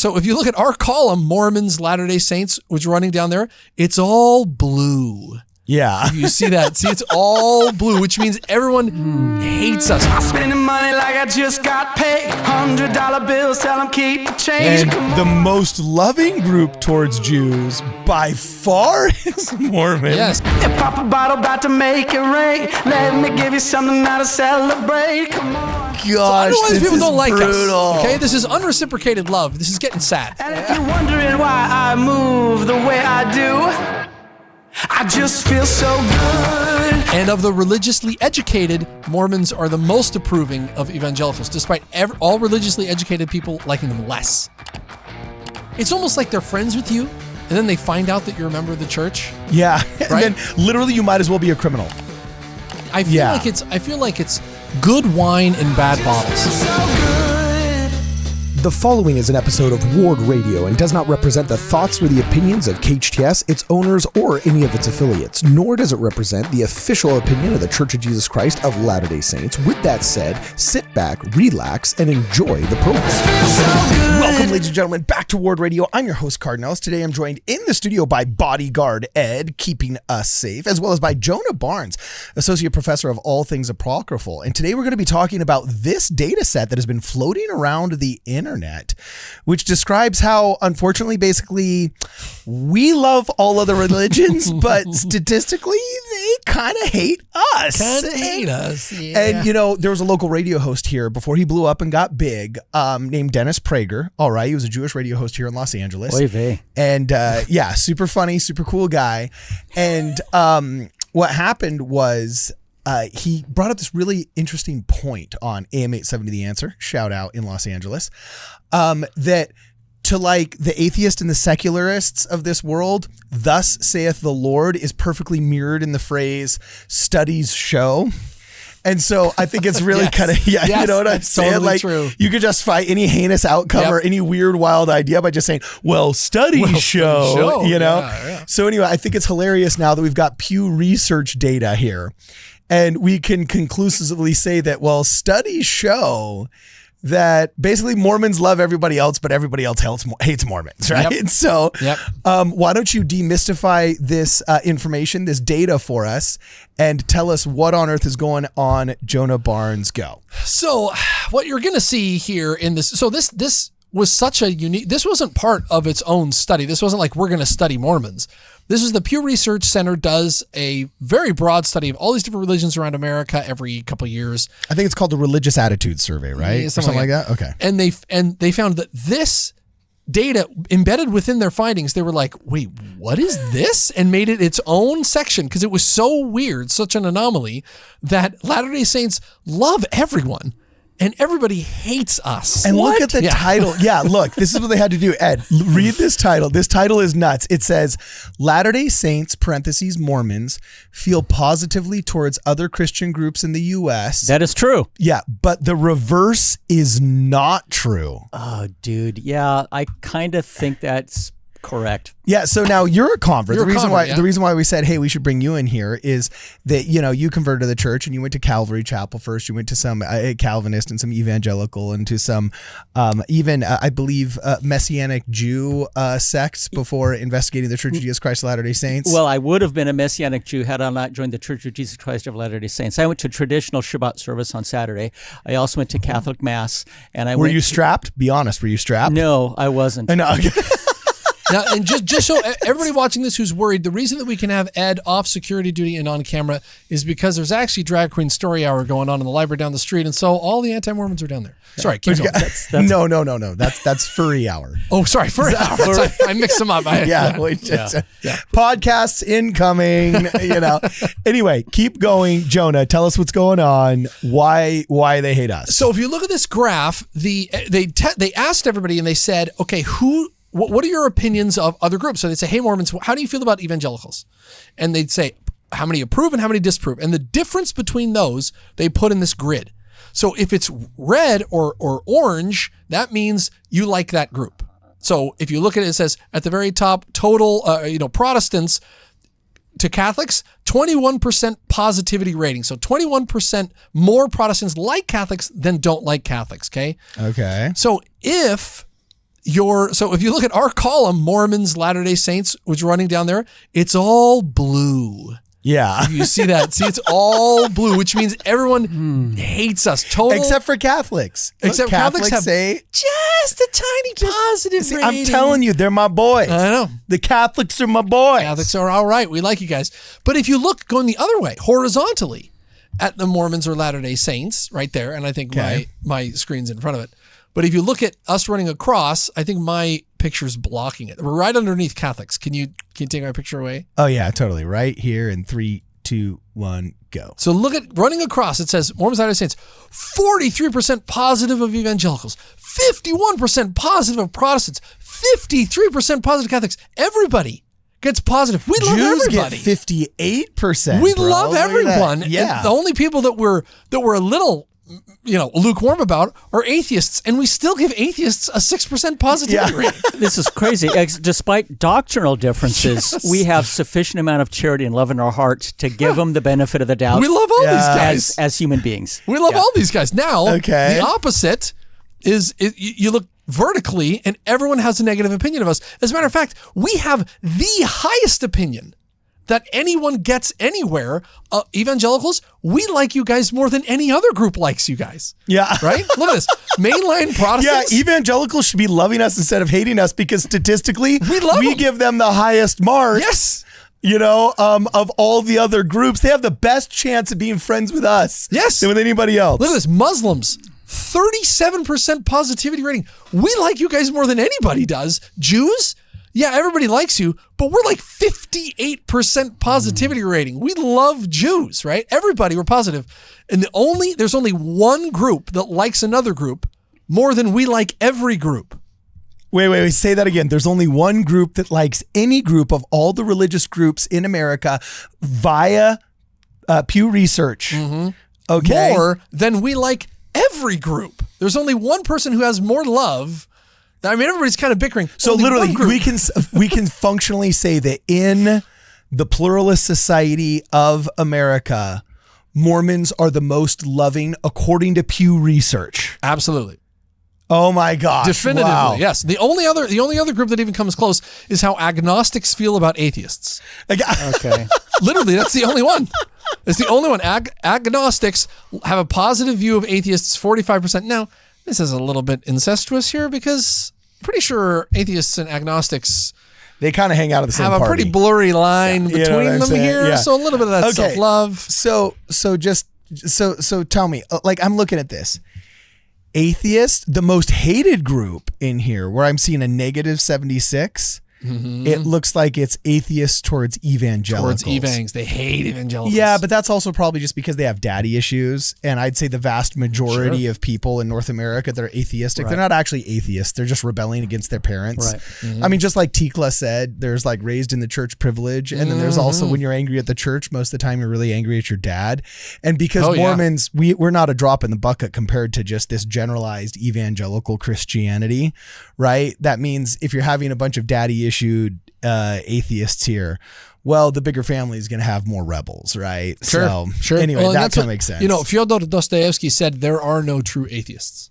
So if you look at our column, Mormons, Latter-day Saints, which is running down there, it's all blue. Yeah. You see that? See, it's all blue, which means everyone hates us. I'm spending money like I just got paid. $100 bills, tell them keep the change. And the most loving group towards Jews by far is Mormons. Yes. Pop a bottle, about to make it rain. Let me give you something now to celebrate. Come on. Gosh, Otherwise, this people is don't like brutal. us. Okay, this is unreciprocated love. This is getting sad. And if you're wondering why I move the way I do, I just feel so good. And of the religiously educated, Mormons are the most approving of evangelicals, despite all religiously educated people liking them less. It's almost like they're friends with you, and then they find out that you're a member of the church. Yeah. Right? And then literally you might as well be a criminal. I feel like it's good wine in bad bottles. So good. The following is an episode of WardRadio and does not represent the thoughts or the opinions of KHTS, its owners, or any of its affiliates, nor does it represent the official opinion of the Church of Jesus Christ of Latter-day Saints. With that said, sit back, relax, and enjoy the program. Welcome, ladies and gentlemen, back to WardRadio. I'm your host, Cardinals. Today I'm joined in the studio by bodyguard Ed, keeping us safe, as well as by Jonah Barnes, Associate Professor of all things apocryphal. And today we're going to be talking about this data set that has been floating around the internet, which describes how, unfortunately, basically, we love all other religions, but statistically, they kind of hate us. Yeah. And, you know, there was a local radio host here before he blew up and got big, named Dennis Prager. All right. He was a Jewish radio host here in Los Angeles. Oy vey. And, yeah, super funny, super cool guy. And what happened was he brought up this really interesting point on AM 870 The Answer, shout out in Los Angeles, that to like the atheist and the secularists of this world, thus saith the Lord, is perfectly mirrored in the phrase studies show. And so I think it's really Yes. kind of, you know what I'm saying? Totally Like true. you could justify any heinous outcome or any weird, wild idea by just saying, well, studies show, you know? Yeah. So anyway, I think it's hilarious now that we've got Pew Research data here. And we can conclusively say that, well, studies show that basically Mormons love everybody else, but everybody else hates Mormons, right? Yep. So Yep. why don't you demystify this information, this data for us, and tell us what on earth is going on, Jonah Barnes, go. So what you're going to see here in this, so this was such a unique, this wasn't part of its own study. This wasn't like, we're going to study Mormons. This is the Pew Research Center does a very broad study of all these different religions around America every couple of years. I think it's called the Religious Attitude Survey, right? Yeah, Or something like that? Okay. And they found that this data embedded within their findings, they were like, wait, what is this? And made it its own section because it was so weird, such an anomaly, that Latter-day Saints love everyone. And everybody hates us. And look at the title. Yeah, look, this is what they had to do. Ed, read this title. This title is nuts. It says, Latter-day Saints, parentheses, Mormons, feel positively towards other Christian groups in the U.S. That is true. Yeah, but the reverse is not true. Oh, dude. Yeah, I kind of think that's correct. Yeah, so now you're a convert. You're a convert, The reason why we said, hey, we should bring you in here is that, you know, you converted to the church and you went to Calvary Chapel first. You went to some Calvinist and some evangelical and to some I believe, Messianic Jew sects before investigating the Church of Jesus Christ of Latter-day Saints. Well, I would have been a Messianic Jew had I not joined the Church of Jesus Christ of Latter-day Saints. I went to traditional Shabbat service on Saturday. I also went to Catholic Mass. And Were you strapped? Be honest, were you strapped? No, I wasn't. No. Now, and just so everybody watching this who's worried, the reason that we can have Ed off security duty and on camera is because there's actually Drag Queen Story Hour going on in the library down the street, and so all the anti-Mormons are down there. Sorry, keep going. No. That's Furry Hour. Oh, sorry, Furry Hour. I mixed them up. Podcasts incoming, you know. Anyway, keep going. Jonah, tell us what's going on, why they hate us. So if you look at this graph, they asked everybody and they said, okay, what are your opinions of other groups? So they'd say, hey, Mormons, how do you feel about evangelicals? And they'd say, how many approve and how many disapprove? And the difference between those, they put in this grid. So if it's red or orange, that means you like that group. So if you look at it, it says at the very top, total, Protestants to Catholics, 21% positivity rating. So 21% more Protestants like Catholics than don't like Catholics, okay? Okay. So if so if you look at our column, Mormons, Latter-day Saints, which is running down there, it's all blue. Yeah. You see that? See, it's all blue, which means everyone hates us. Total. Except for Catholics. Except Catholics have say just a tiny positive See, rating. I'm telling you, they're my boys. I know. The Catholics are my boys. Catholics are all right. We like you guys. But if you look going the other way, horizontally, at the Mormons or Latter-day Saints, right there, and I think my screen's in front of it. But if you look at us running across, I think my picture's blocking it. We're right underneath Catholics. Can you take my picture away? Oh yeah, totally. Right here in 3, 2, 1, go. So look at running across. It says Mormons, Latter-day Saints, 43% positive of evangelicals, 51% positive of Protestants, 53% positive Catholics. Everybody gets positive. We love Jews everybody. get 58%. We bro. love Look at everyone. that. Yeah. And the only people that we're a little lukewarm about are atheists, and we still give atheists a 6% positivity rate. This is crazy. Despite doctrinal differences, we have sufficient amount of charity and love in our hearts to give them the benefit of the doubt. We love all these guys as human beings. We love all these guys. Now, Okay. the opposite is you look vertically, and everyone has a negative opinion of us. As a matter of fact, we have the highest opinion that anyone gets anywhere. Evangelicals, we like you guys more than any other group likes you guys. Yeah. Right? Look at this. Mainline Protestants. Yeah, evangelicals should be loving us instead of hating us because statistically, love them. give them the highest mark. Yes. Of all the other groups. They have the best chance of being friends with us. Yes. Than with anybody else. Look at this. Muslims, 37% positivity rating. We like you guys more than anybody does. Jews, yeah, everybody likes you, but we're like 58% positivity rating. We love Jews, right? Everybody, we're positive. And there's only one group that likes another group more than we like every group. Wait, say that again. There's only one group that likes any group of all the religious groups in America via Pew Research. Mm-hmm. Okay. More than we like every group. There's only one person who has more love. I mean, everybody's kind of bickering. So Only literally, one group. we can functionally say that in the pluralist society of America, Mormons are the most loving according to Pew Research. Absolutely. Oh my gosh. Definitively, wow. yes. The only other group that even comes close is how agnostics feel about atheists. Okay. Literally, that's the only one. It's the only one. Agnostics have a positive view of atheists, 45%. Now, this is a little bit incestuous here because I'm pretty sure atheists and agnostics They kind of hang out at the same have a party. pretty blurry line You know between what I'm them saying? here. Yeah. So a little bit of that Okay. self-love. So tell me, like I'm looking at this. Atheist, the most hated group in here, where I'm seeing a negative 76. Mm-hmm. It looks like it's atheists towards evangelicals. Towards evangs. They hate evangelicals. Yeah, but that's also probably just because they have daddy issues. And I'd say the vast majority of people in North America that are atheistic, they're not actually atheists. They're just rebelling against their parents. Right. Mm-hmm. I mean, just like Tikla said, there's like raised in the church privilege. And then there's also when you're angry at the church, most of the time you're really angry at your dad. And because Mormons, we're not a drop in the bucket compared to just this generalized evangelical Christianity, right? That means if you're having a bunch of daddy issued atheists here, well, the bigger family is going to have more rebels, right? Sure. Anyway, Well, that kind of makes sense. Fyodor Dostoevsky said there are no true atheists.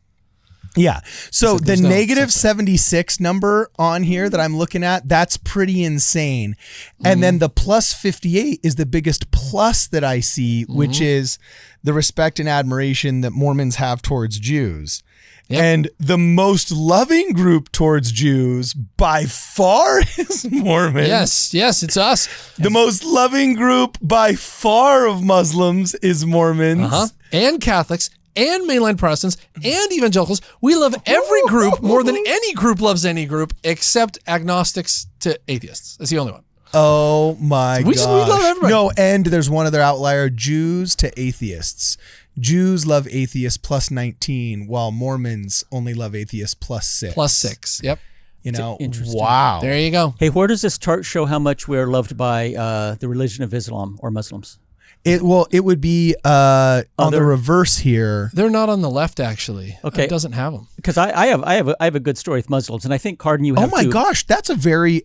Yeah. So the there's no negative 76 number on here that I'm looking at, that's pretty insane. And then the plus 58 is the biggest plus that I see, which is the respect and admiration that Mormons have towards Jews. Yep. And the most loving group towards Jews by far is Mormons. Yes, it's us. The most loving group by far of Muslims is Mormons. And Catholics and mainline Protestants and evangelicals. We love every group more than any group loves any group except agnostics to atheists. That's the only one. Oh my gosh. We love everybody. No, and there's one other outlier, Jews to atheists. Jews love atheists plus 19, while Mormons only love atheists plus 6. Plus 6, yep. You know, Interesting. wow. There you go. Hey, where does this chart show how much we're loved by the religion of Islam or Muslims? It would be on the reverse here. They're not on the left, actually. Okay. It doesn't have them. because I have a good story with Muslims, and I think Cardin, you have. Oh my gosh, that's a very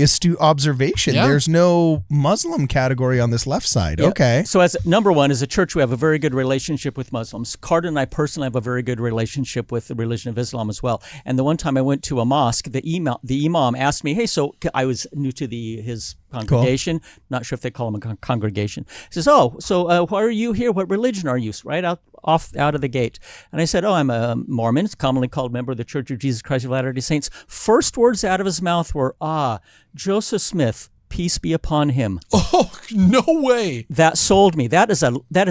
astute observation. Yeah. There's no Muslim category on this left side. Yeah. Okay. So as number one, as a church, we have a very good relationship with Muslims. Cardin and I personally have a very good relationship with the religion of Islam as well. And the one time I went to a mosque, the imam asked me, "Hey, so I was new to his congregation. Cool. Not sure if they call him a congregation." He says, "Oh, so why are you here? What religion are you?" Right out of the gate. And I said, "Oh, I'm a Mormon. It's commonly called member of the Church of Jesus Christ of Latter-day Saints." First words out of his mouth were, Joseph Smith, peace be upon him. Oh, no way. That sold me. That is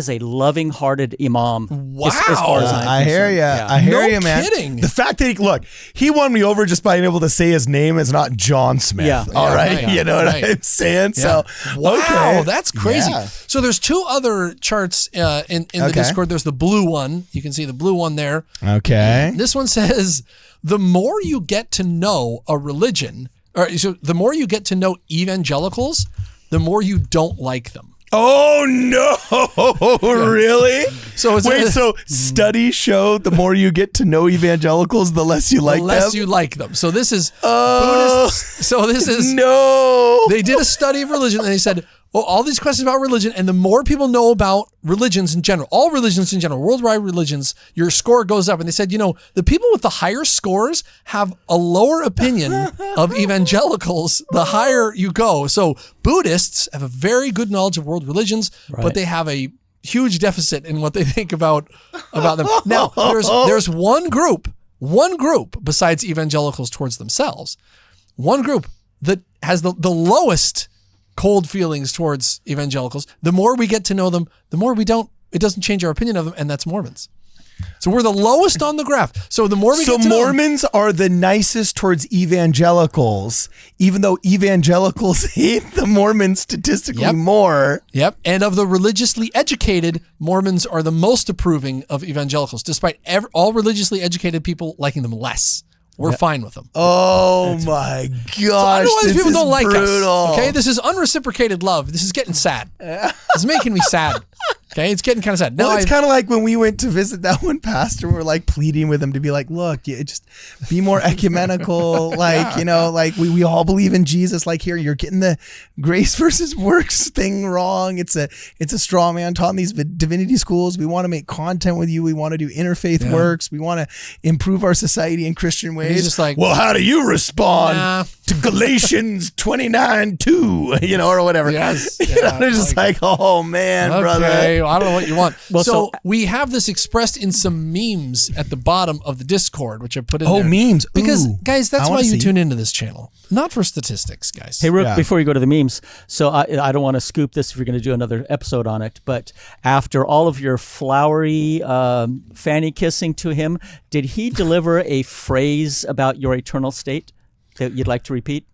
a loving-hearted imam. Wow. As far as I'm I hear concerned. you. Yeah. I hear No you, man. kidding. The fact that he won me over just by being able to say his name is not John Smith. Yeah. All Yeah, right. right. You know what Right. I'm saying? Yeah. So, Wow, okay. that's crazy. Yeah. So there's two other charts in the Discord. There's the blue one. You can see the blue one there. Okay. This one says, the more you get to know a religion, so the more you get to know evangelicals, the more you don't like them. Oh no! Really? So so studies show the more you get to know evangelicals, the less you like the less them. you like them. So this is Buddhists. So this is no. They did a study of religion and they said, all these questions about religion, and the more people know about religions in general, all religions in general, worldwide religions, your score goes up. And they said, the people with the higher scores have a lower opinion of evangelicals the higher you go. So Buddhists have a very good knowledge of world religions, but they have a huge deficit in what they think about them. Now, there's one group besides evangelicals towards themselves, one group that has the lowest cold feelings towards evangelicals. The more we get to know them, the more it doesn't change our opinion of them, and that's Mormons. So we're the lowest on the graph. So the more we get to know Mormons are the nicest towards evangelicals, even though evangelicals hate the Mormons statistically more. Yep. And of the religiously educated, Mormons are the most approving of evangelicals, despite all religiously educated people liking them less. We're fine with them. Oh my gosh. So I don't know why these people don't like brutal. us. Okay, this is unreciprocated love. This is getting sad. It's making me sad. Okay, it's getting kind of sad. Now Well, it's kind of like when we went to visit that one pastor, we were like pleading with him to be like, look, just be more ecumenical. We all believe in Jesus. Like here, you're getting the grace versus works thing wrong. It's a straw man taught in these divinity schools. We want to make content with you. We want to do interfaith works. We want to improve our society in Christian ways. he's just like, well, how do you respond to Galatians 29:2, or whatever? Yes. They're just like, oh man, brother. Okay, I don't know what you want. Well, so we have this expressed in some memes at the bottom of the Discord, which I put in there. Oh, memes. Because, Ooh, guys, that's I why wanna you see. tune into this channel. Not for statistics, guys. Hey, Rook, Yeah. before you go to the memes, so I don't want to scoop this if you're going to do another episode on it, but after all of your flowery fanny kissing to him, did he deliver a phrase about your eternal state that you'd like to repeat?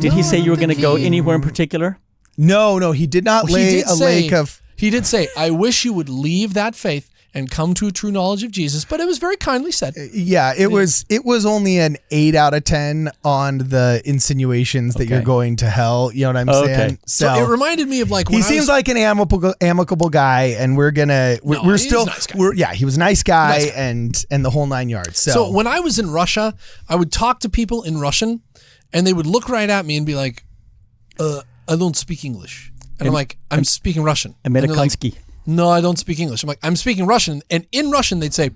Did he say you were going to go anywhere in particular? No, he did not lay a lake of. He did say, I wish you would leave that faith and come to a true knowledge of Jesus, but it was very kindly said. Yeah, it was only an 8 out of 10 on the insinuations that you're going to hell. You know what I'm saying? So it reminded me of like when he seems like an amicable guy, and we're he's still a nice guy. he was a nice guy, Nice guy. and the whole 9 yards. So when I was in Russia, I would talk to people in Russian, and they would look right at me and be like, I don't speak English. And I'm like, I'm speaking Russian. And they're like, Amerikansky. no, I don't speak English. I'm like, I'm speaking Russian. And in Russian, they'd say,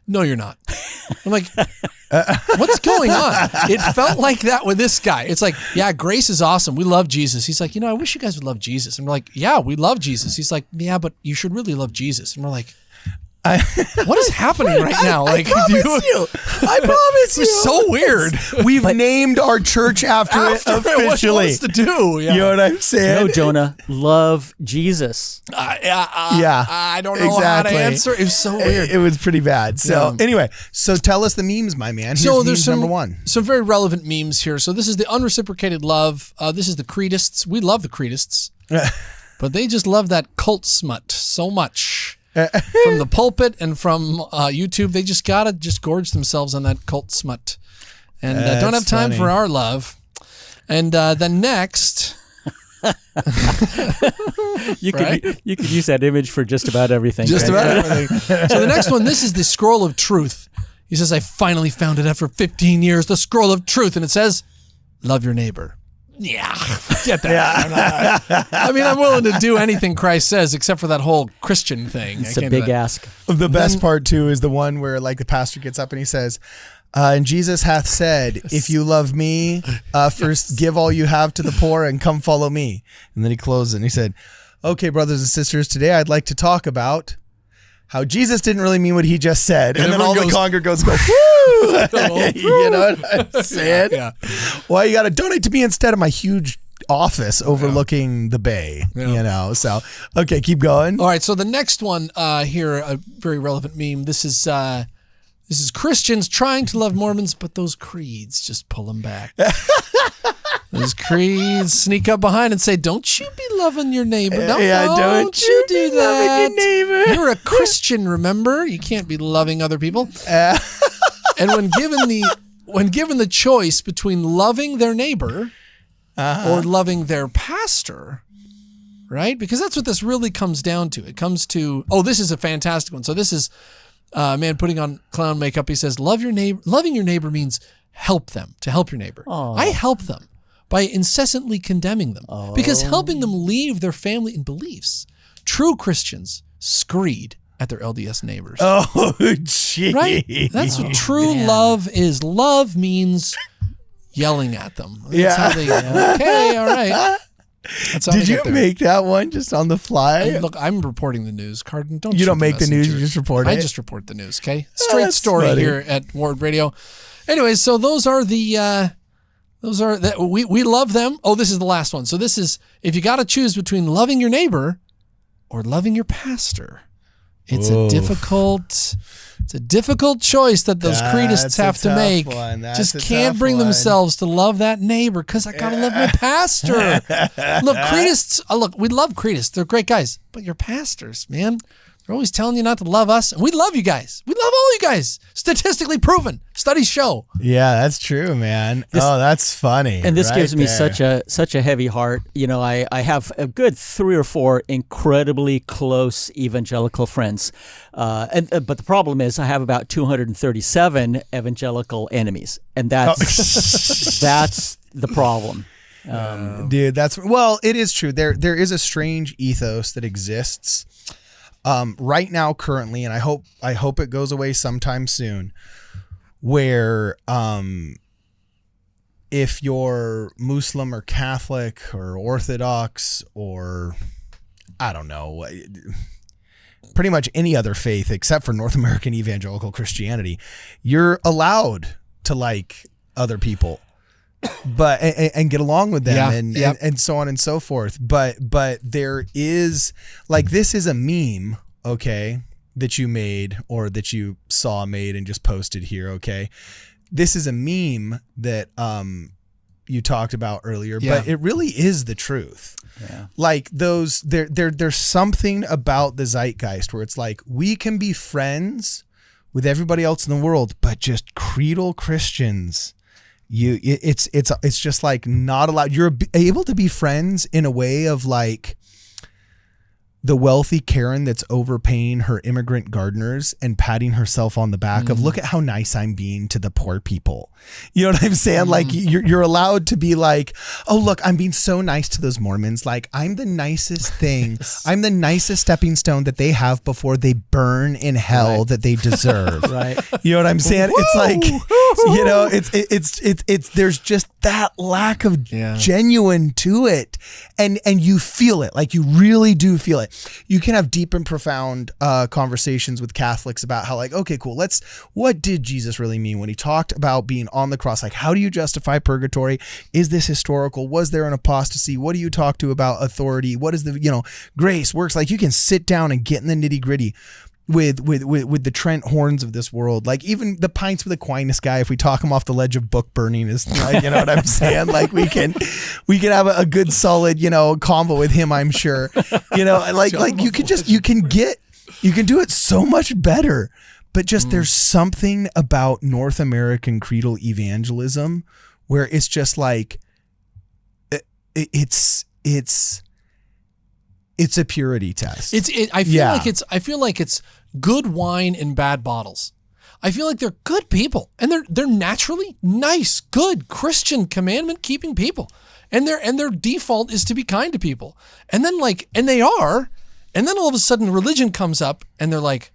no, you're not. I'm like, what's going on? It felt like that with this guy. It's like, yeah, grace is awesome. We love Jesus. He's like, I wish you guys would love Jesus. And we're like, yeah, we love Jesus. He's like, yeah, but you should really love Jesus. And we're like, what is happening right now? I promise you. It's so weird. We've named our church after it officially. What else to do? Yeah. You know what I'm saying? No, Jonah, love Jesus. I don't know how to answer. It was so weird. It was pretty bad. So anyway, so tell us the memes, my man. Here's So there's memes number one. some very relevant memes here. So this is the unreciprocated love. This is the Cretists. We love the Cretists, but they just love that cult smut so much. From the pulpit and from YouTube, they just gotta gorge themselves on that cult smut, and don't have time for our love. And then next, You Right? could use that image for just about everything. Just right? about everything. So the next one, this is the scroll of truth. He says, I finally found it after 15 years, the scroll of truth. And it says, love your neighbor. Yeah, get that. I mean, I'm willing to do anything Christ says except for that whole Christian thing. It's a big ask. The best part too is the one where like the pastor gets up and he says, and Jesus hath said, if you love me, first give all you have to the poor and come follow me. And then he closes and he said, okay, brothers and sisters, today I'd like to talk about how Jesus didn't really mean what he just said. And then all the congregants go, woo! You know what I'm saying? Yeah. Well, you got to donate to me instead of my huge office overlooking the bay, you know? So, okay, keep going. All right, so the next one here, a very relevant meme. This is Christians trying to love Mormons, but those creeds just pull them back. Those creeds sneak up behind and say, don't you be loving your neighbor. No, don't you do that. Your neighbor. You're a Christian, remember? You can't be loving other people. And when given the choice between loving their neighbor or loving their pastor, right? Because that's what this really comes down to. It comes to, this is a fantastic one. So this is a man putting on clown makeup. He says, loving your neighbor means help them, to help your neighbor. I help them by incessantly condemning them because helping them leave their family and beliefs. True Christians screed at their LDS neighbors. Oh, gee. Right? That's what true love is. Love means yelling at them. That's how they, okay, all right. That's how Did you make that one just on the fly? Look, I'm reporting the news, Carden. You don't make the news, you just report it? I just report the news, okay? Straight story funny. here at Ward Radio. Anyways, so those are we love them. Oh, this is the last one. So this is, if you got to choose between loving your neighbor or loving your pastor, it's a difficult choice that those creedists have to make. Just can't bring themselves to love that neighbor because I got to love my pastor. Look, creedists, we love creedists. They're great guys. But your pastors, man, they're always telling you not to love us. And we love you guys. We love all you guys. Statistically proven. Studies show. Yeah, that's true, man. That's funny. And this gives me such a heavy heart. You know, I have a good 3 or 4 incredibly close evangelical friends. But the problem is I have about 237 evangelical enemies. And that's that's the problem. Dude, it is true. There is a strange ethos that exists right now currently, and I hope it goes away sometime soon, where if you're Muslim or Catholic or Orthodox or I don't know, pretty much any other faith except for North American evangelical Christianity, you're allowed to like other people but and get along with them and so on and so forth. But there is, like, this is a meme, okay, that you made or that you saw made and just posted here, okay? This is a meme that you talked about earlier, but it really is the truth. Yeah. Like those, there's something about the zeitgeist where it's like, we can be friends with everybody else in the world, but just creedal Christians, it's just like not allowed. You're able to be friends in a way of like the wealthy Karen that's overpaying her immigrant gardeners and patting herself on the back of, look at how nice I'm being to the poor people. You know what I'm saying? Like you're allowed to be like, oh, look, I'm being so nice to those Mormons. Like, I'm the nicest thing. I'm the nicest stepping stone that they have before they burn in hell that they deserve. Right. You know what I'm saying? It's like, you know, it's there's just that lack of genuine to it. And you feel it, like you really do feel it. You can have deep and profound conversations with Catholics about how, like, okay, cool, what did Jesus really mean when he talked about being on the cross? Like, how do you justify purgatory? Is this historical? Was there an apostasy? What do you talk to about authority? What is the, grace works? Like, you can sit down and get in the nitty gritty with the Trent Horns of this world. Like, even the Pints with Aquinas guy, if we talk him off the ledge of book burning, is like, you know what I'm saying? Like, we can have a good solid, convo with him, I'm sure. Like you can do it so much better. But just there's something about North American creedal evangelism where it's just like, it's it's a purity test. I feel like it's good wine in bad bottles. I feel like they're good people, and they're naturally nice, good Christian commandment keeping people, and their default is to be kind to people, and then they are, and then all of a sudden religion comes up, and they're like,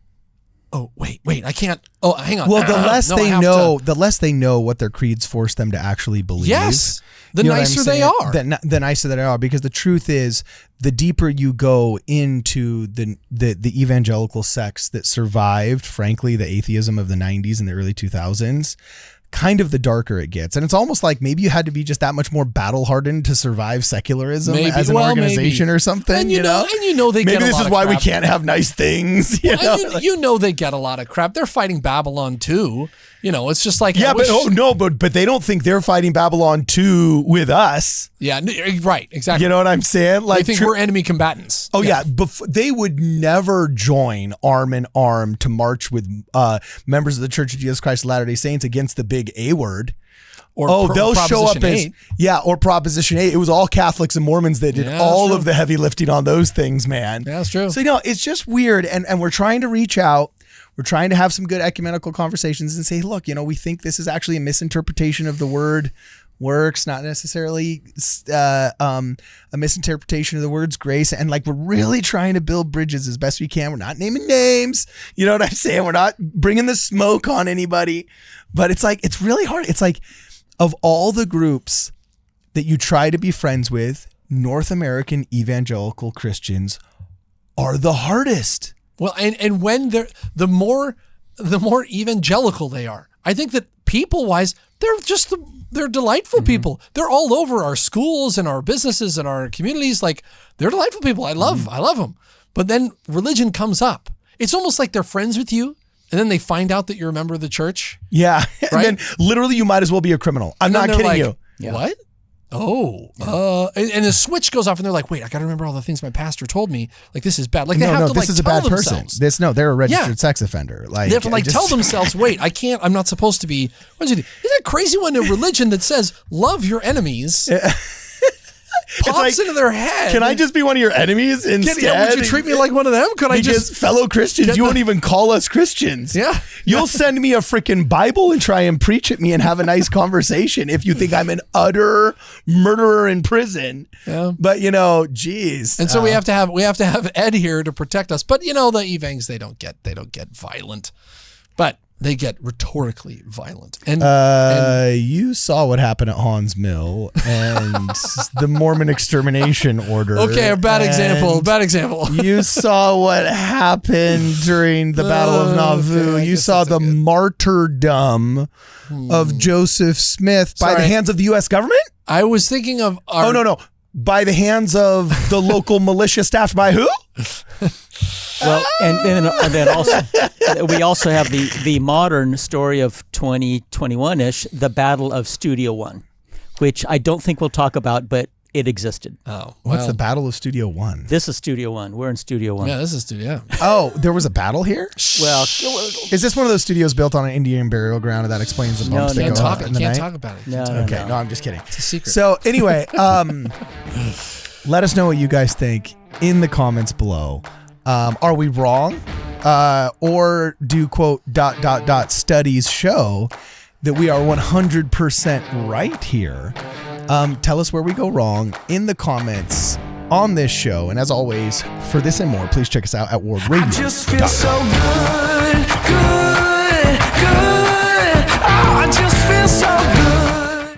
oh wait, I can't. Oh, hang on. Well, the less they know what their creeds force them to actually believe. Yes, the nicer they are. The nicer they are, because the truth is, the deeper you go into the evangelical sects that survived, frankly, the atheism of the 90s and the early 2000s, kind of the darker it gets. And it's almost like maybe you had to be just that much more battle hardened to survive secularism as an organization or something. And they get a lot of maybe this is why we can't have nice things. They get a lot of crap. They're fighting Babylon too. It's just like, but they don't think they're fighting Babylon 2 with us. Yeah, right, exactly. You know what I'm saying? Like, they think we're enemy combatants. Oh yeah, they would never join arm in arm to march with members of the Church of Jesus Christ of Latter-day Saints against the big A word. They'll show up as or Proposition 8. It was all Catholics and Mormons that did all of the heavy lifting on those things, man. Yeah, that's true. So it's just weird, and we're trying to reach out. We're trying to have some good ecumenical conversations and say, look, we think this is actually a misinterpretation of the word works, not necessarily a misinterpretation of the words grace. And we're really trying to build bridges as best we can. We're not naming names. You know what I'm saying? We're not bringing the smoke on anybody. But it's really hard. It's like, of all the groups that you try to be friends with, North American evangelical Christians are the hardest. Well, and when the more evangelical they are, I think that people-wise, they're delightful people. They're all over our schools and our businesses and our communities. They're delightful people. I love them. But then religion comes up. It's almost like they're friends with you, and then they find out that you're a member of the church. Yeah, right? And then literally you might as well be a criminal. I'm not kidding you. Yeah. What? Oh, and the switch goes off, and they're like, "Wait, I got to remember all the things my pastor told me. This is bad. This is a bad person. They're a registered sex offender. They have to tell themselves, "Wait, I can't. I'm not supposed to be." Isn't it crazy when a religion that says love your enemies pops into their head? Can I just be one of your enemies instead? Would you treat me like one of them? Because fellow Christians, you won't even call us Christians. Yeah. You'll send me a freaking Bible and try and preach at me and have a nice conversation if you think I'm an utter murderer in prison. Yeah. But geez. And so we have to have Ed here to protect us. But the evangs, they don't get violent, but they get rhetorically violent. And you saw what happened at Hans Mill and the Mormon extermination order. Okay, a bad example. You saw what happened during the Battle of Nauvoo. You saw the martyrdom of Joseph Smith by the hands of the U.S. government? I was thinking of no. By the hands of the local militia staffed by who? Well, and then also we also have the modern story of 2021-ish, the Battle of Studio One, which I don't think we'll talk about, but it existed. Oh, what's the Battle of Studio One? This is Studio One. We're in Studio One. Yeah, this is Studio. Oh, there was a battle here? Well, is this one of those studios built on an Indian burial ground, and that explains the bumps that go up in the night? Can't talk about it. No, I'm just kidding. It's a secret. So anyway, let us know what you guys think in the comments below. Are we wrong? Or do quote ... studies show that we are 100% right here? Tell us where we go wrong in the comments on this show. And as always, for this and more, please check us out at WardRadio. I just feel so good.